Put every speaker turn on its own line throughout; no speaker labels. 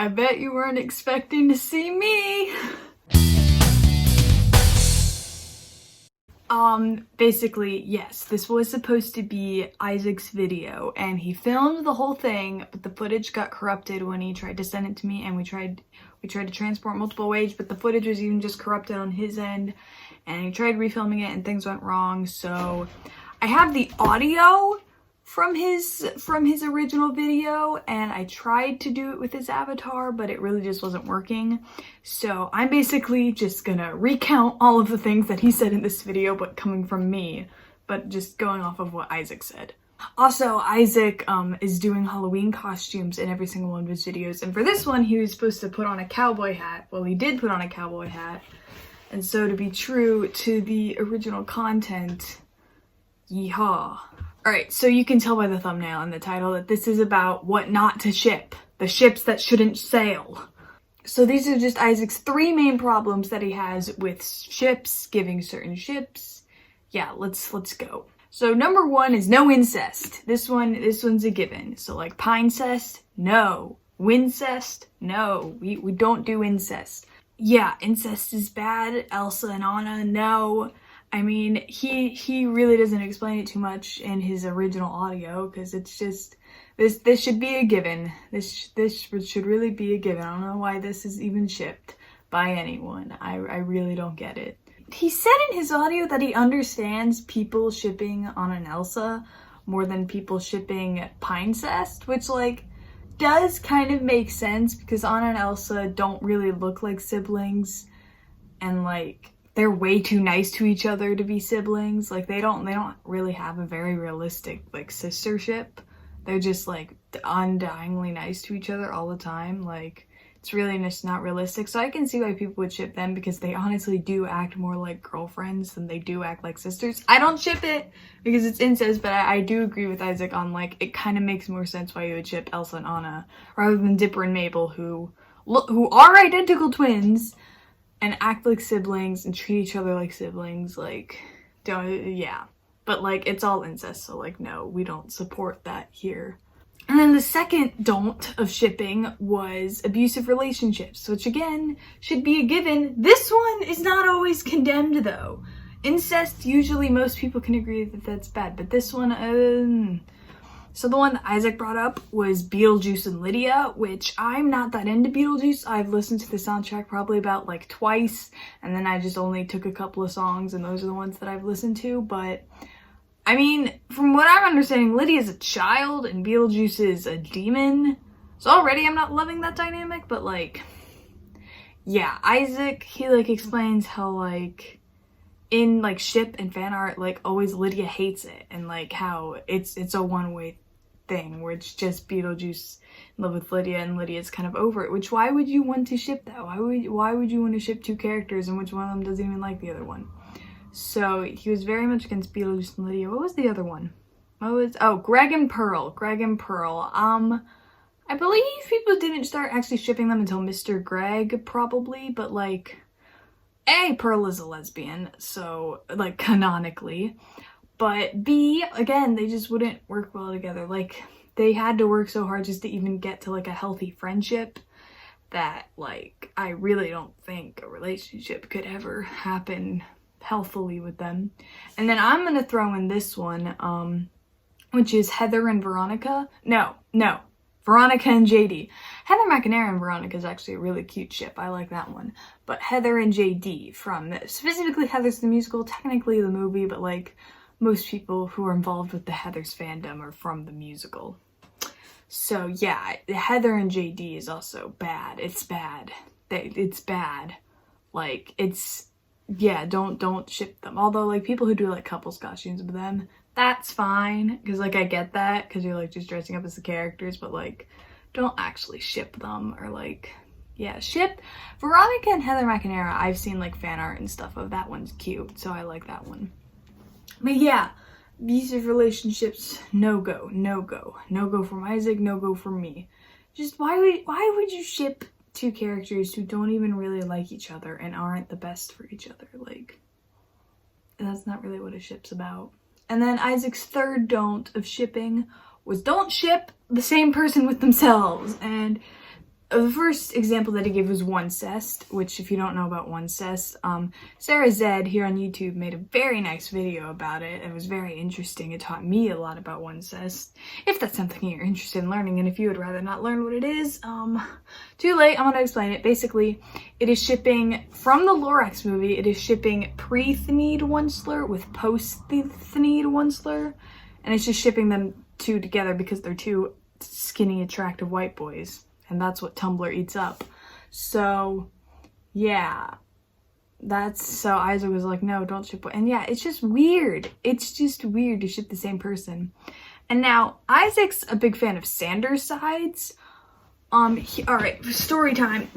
I bet you weren't expecting to see me. Basically, yes, this was supposed to be Isaac's video, and he filmed the whole thing, but the footage got corrupted when he tried to send it to me, and we tried to transport multiple ways, but the footage was even just corrupted on his end, and he tried refilming it and things went wrong. So I have the audio from his original video, and I tried to do it with his avatar, but it really just wasn't working. So I'm basically just gonna recount all of the things that he said in this video, but coming from me, but just going off of what Isaac said. Also, Isaac is doing Halloween costumes in every single one of his videos, and for this one he was supposed to put on a cowboy hat. Well, he did put on a cowboy hat, and so to be true to the original content, yeehaw. Alright, so you can tell by the thumbnail and the title that this is about what not to ship. The ships that shouldn't sail. So these are just Isaac's 3 main problems that he has with ships, giving certain ships. Yeah, let's go. So number 1 is no incest. This one's a given. So like Pinecest, no. Wincest, no. We don't do incest. Yeah, incest is bad. Elsa and Anna, no. I mean, he really doesn't explain it too much in his original audio, because it's just, this should be a given. This should really be a given. I don't know why this is even shipped by anyone. I really don't get it. He said in his audio that he understands people shipping Anna and Elsa more than people shipping Pinecest, which like does kind of make sense, because Anna and Elsa don't really look like siblings, and like they're way too nice to each other to be siblings. Like they don't really have a very realistic like sistership. They're just like undyingly nice to each other all the time. Like it's really just not realistic. So I can see why people would ship them, because they honestly do act more like girlfriends than they do act like sisters. I don't ship it because it's incest, but I do agree with Isaac on like it kind of makes more sense why you would ship Elsa and Anna rather than Dipper and Mabel, who are identical twins and act like siblings and treat each other like siblings. Like, yeah. But like, it's all incest, so like, no, we don't support that here. And then the second don't of shipping was abusive relationships, which again, should be a given. This one is not always condemned though. Incest, usually most people can agree that that's bad, but this one, So the one that Isaac brought up was Beetlejuice and Lydia, which I'm not that into Beetlejuice. I've listened to the soundtrack probably about like twice, and then I just only took a couple of songs, and those are the ones that I've listened to. But I mean, from what I'm understanding, Lydia's a child and Beetlejuice is a demon. So already I'm not loving that dynamic, but like, yeah, Isaac, he like explains how like in like ship and fan art, like always Lydia hates it, and like how it's a one-way thing where it's just Beetlejuice in love with Lydia and Lydia's kind of over it. Which, why would you want to ship that? Why would you want to ship 2 characters and which one of them doesn't even like the other one? So he was very much against Beetlejuice and Lydia. What was the other one? Greg and Pearl. I believe people didn't start actually shipping them until Mr. Greg, probably, but like, A, Pearl is a lesbian, so, like, canonically, but B, again, they just wouldn't work well together. Like, they had to work so hard just to even get to, like, a healthy friendship that, like, I really don't think a relationship could ever happen healthily with them. And then I'm gonna throw in this one, which is Heather and Veronica. No. Veronica and JD. Heather McNair and Veronica is actually a really cute ship. I like that one. But Heather and JD from, specifically Heather's the musical, technically the movie, but like most people who are involved with the Heather's fandom are from the musical. So yeah, Heather and JD is also bad. It's bad. It's bad. Like, it's, yeah, don't ship them. Although like people who do like couples costumes with them, that's fine, because like I get that, because you're like just dressing up as the characters, but like don't actually ship them. Or like, yeah, ship Veronica and Heather McNair. I've seen like fan art and stuff of that. One's cute, so I like that one. But yeah, abusive relationships, no go from Isaac, no go from me. Just why would you ship 2 characters who don't even really like each other and aren't the best for each other? Like, that's not really what a ship's about. And then Isaac's third don't of shipping was don't ship the same person with themselves. And the first example that he gave was Pinecest, which if you don't know about Pinecest, Sarah Zed here on YouTube made a very nice video about it. It was very interesting. It taught me a lot about Pinecest, if that's something you're interested in learning, and if you would rather not learn what it is, too late, I'm gonna explain it. Basically, it is shipping, from the Lorax movie, it is shipping pre-Thneed Onceler with post-Thneed Onceler, and it's just shipping them two together because they're two skinny, attractive white boys. And that's what Tumblr eats up. So, yeah. So Isaac was like, no, don't ship. And yeah, it's just weird. It's just weird to ship the same person. And now, Isaac's a big fan of Sanders sides. Alright, story time.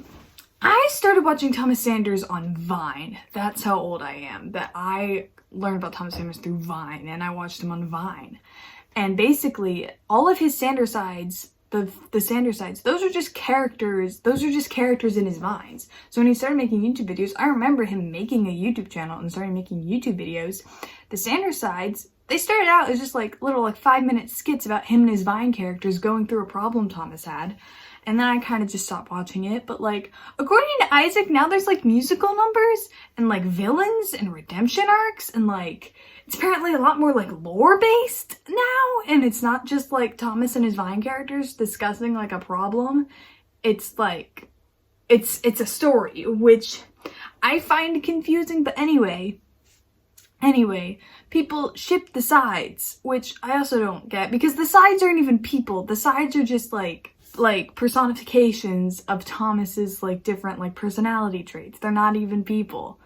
I started watching Thomas Sanders on Vine. That's how old I am. That I learned about Thomas Sanders through Vine. And I watched him on Vine. And basically, all of his Sanders sides, the Sanders sides, those are just characters in his Vines. So when he started making YouTube videos, I remember him making a YouTube channel and starting making YouTube videos. The Sanders sides, they started out as just like little 5-minute skits about him and his Vine characters going through a problem Thomas had. And then I kind of just stopped watching it. But according to Isaac, now there's musical numbers and villains and redemption arcs and it's apparently a lot more lore based now. And it's not just Thomas and his Vine characters discussing a problem. It's it's a story, which I find confusing. But anyway, people ship the sides, which I also don't get because the sides aren't even people. The sides are just personifications of Thomas's different personality traits. They're not even people.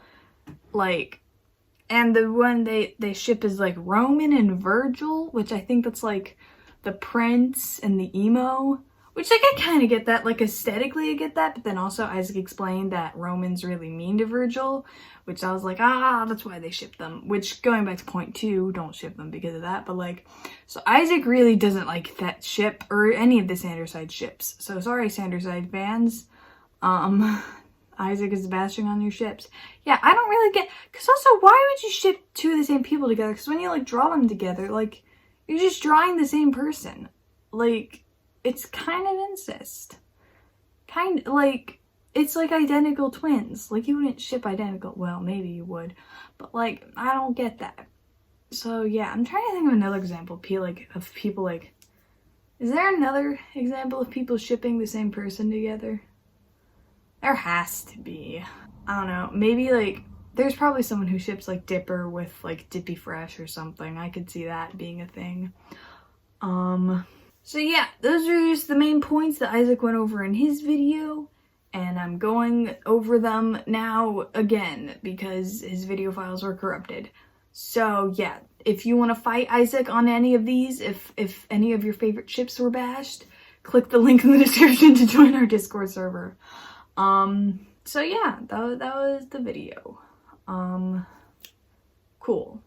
And the one they ship is Roman and Virgil, which I think that's the prince and the emo, which I kind of get that, aesthetically I get that, but then also Isaac explained that Roman's really mean to Virgil, which I was that's why they ship them, which going back to point 2, don't ship them because of that, but so Isaac really doesn't like that ship or any of the Sanderside ships, so sorry Sanderside fans, Isaac is bashing on your ships. Yeah, I don't really get, because also, why would you ship two of the same people together? Because when you draw them together, you're just drawing the same person. It's kind of incest. It's identical twins. You wouldn't ship identical, well, maybe you would, but I don't get that. So yeah, I'm trying to think of another example of people, is there another example of people shipping the same person together? There has to be. I don't know, maybe there's probably someone who ships Dipper with Dippy Fresh or something. I could see that being a thing. So yeah, those are just the main points that Isaac went over in his video, and I'm going over them now again because his video files were corrupted. So yeah, if you want to fight Isaac on any of these, if any of your favorite ships were bashed, click the link in the description to join our Discord server. So yeah, that was the video. Cool.